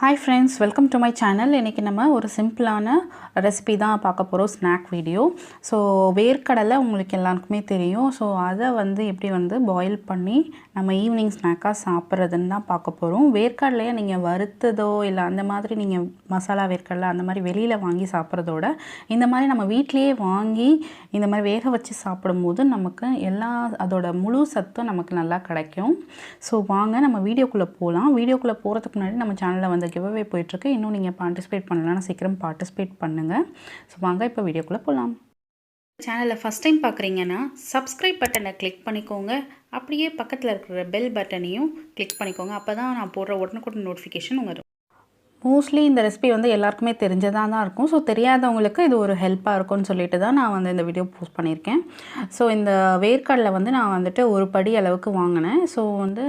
Hi friends, welcome to my channel. இன்னைக்கு நம்ம ஒரு சிம்பிளான ரெசிபி தான் பார்க்க போறோம், ஸ்நாக் வீடியோ. ஸோ வேர்க்கடலை உங்களுக்கு எல்லாருக்குமே தெரியும். ஸோ அதை எப்படி பாயில் பண்ணி நம்ம ஈவினிங் ஸ்நாக்காக சாப்பிட்றதுன்னு தான் பார்க்க போகிறோம். வேர்க்கடலையை நீங்கள் வறுத்ததோ இல்லை அந்த மாதிரி நீங்கள் மசாலா வேர்க்கடலை அந்த மாதிரி வெளியில் வாங்கி சாப்பிட்றதோட இந்த மாதிரி நம்ம வீட்டிலேயே வாங்கி இந்த மாதிரி வேக வச்சு சாப்பிடும்போது நமக்கு அதோட முழு சத்தும் நமக்கு நல்லா கிடைக்கும். ஸோ வாங்க நம்ம வீடியோக்குள்ளே போகலாம். வீடியோக்குள்ளே போகிறதுக்கு முன்னாடி நம்ம சேனலில் கிவ்அவே போயிட்டுருக்கு. இன்னும் நீங்கள் பார்ட்டிசிபேட் பண்ணலன்னா சீக்கிரம் பார்ட்டிசிபேட் பண்ணுங்கள். ஸோ வாங்க இப்போ வீடியோக்குள்ளே போகலாம். சேனலில் ஃபஸ்ட் டைம் பார்க்குறீங்கன்னா சப்ஸ்கிரைப் பட்டனை கிளிக் பண்ணிக்கோங்க. அப்படியே பக்கத்தில் இருக்கிற பெல் பட்டனையும் கிளிக் பண்ணிக்கோங்க. அப்போ தான் நான் போடுற உடனுக்குடன் நோட்டிஃபிகேஷன் வரும். மோஸ்ட்லி இந்த ரெசிபி எல்லாருக்குமே தெரிஞ்சதாக தான் இருக்கும். ஸோ தெரியாதவங்களுக்கு இது ஒரு ஹெல்ப்பாக இருக்கும்னு சொல்லிட்டு தான் நான் இந்த வீடியோ போஸ்ட் பண்ணியிருக்கேன். ஸோ இந்த வேர்க்கடலை நான் ஒரு படி அளவுக்கு வாங்கினேன். ஸோ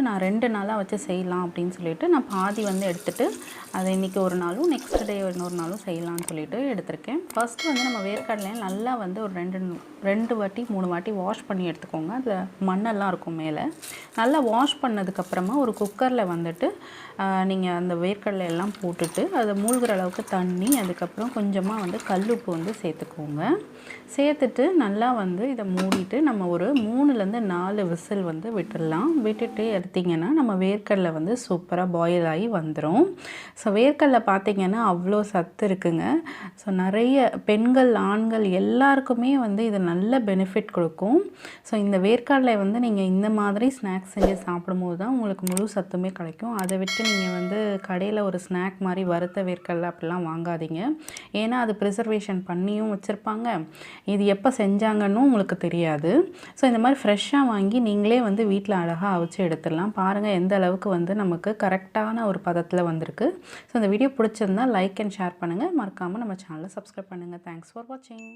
நான் 2 நாளாக வச்சு செய்யலாம் அப்படின்னு சொல்லிட்டு நான் பாதி எடுத்துகிட்டு அதை இன்றைக்கி ஒரு நாளும் நெக்ஸ்ட் டே இன்னொரு நாளும் செய்யலாம்னு சொல்லிட்டு எடுத்திருக்கேன். ஃபஸ்ட்டு நம்ம வேர்க்கடலையை நல்லா ஒரு 2 வாட்டி 3 வாட்டி வாஷ் பண்ணி எடுத்துக்கோங்க. அதில் மண்ணெல்லாம் இருக்கும் மேலே. நல்லா வாஷ் பண்ணதுக்கப்புறமா ஒரு குக்கரில் நீங்கள் அந்த வேர்க்கடலை எல்லாம் போட்டுட்டு அதை மூழ்கிற அளவுக்கு தண்ணி, அதுக்கப்புறம் கொஞ்சமாக கல்லுப்பு சேர்த்துக்கோங்க. சேர்த்துட்டு நல்லா இதை மூடிட்டு நம்ம ஒரு 3லேருந்து 4 விசில் விட்டுடலாம். விட்டுட்டு எடுத்திங்கன்னா நம்ம வேர்க்கடலை சூப்பராக பாயில் ஆகி வந்துடும். ஸோ வேர்க்கடலை பார்த்திங்கன்னா அவ்வளோ சத்து இருக்குங்க. ஸோ நிறைய பெண்கள் ஆண்கள் எல்லாருக்குமே இது நல்ல பெனிஃபிட் கொடுக்கும். ஸோ இந்த வேர்க்கடலை நீங்கள் இந்த மாதிரி ஸ்நாக்ஸ் செஞ்சு சாப்பிடும்போது தான் உங்களுக்கு முழு சத்துமே கிடைக்கும். அதை விட்டு நீங்கள் கடையில் ஒரு ஸ்நாக் மாதிரி வறுத்த வேர்க்கடலை அப்படிலாம் வாங்காதீங்க. ஏன்னா அது ப்ரிசர்வேஷன் பண்ணியும் வச்சுருப்பாங்க. இது எப்போ செஞ்சாங்கன்னு உங்களுக்கு தெரியாது. ஸோ இந்த மாதிரி ஃப்ரெஷ்ஷாக வாங்கி நீங்களே வீட்டில் அழகாக அவிச்சு எடுத்துடலாம். பாருங்கள் எந்த அளவுக்கு நமக்கு கரெக்டான ஒரு பதத்தில் வந்திருக்கு. ஸோ இந்த வீடியோ பிடிச்சிருந்தால் லைக் அண்ட் ஷேர் பண்ணுங்கள். மறக்காமல் நம்ம சேனலை சப்ஸ்கிரைப் பண்ணுங்கள். தேங்க்ஸ் ஃபார் வாட்சிங்.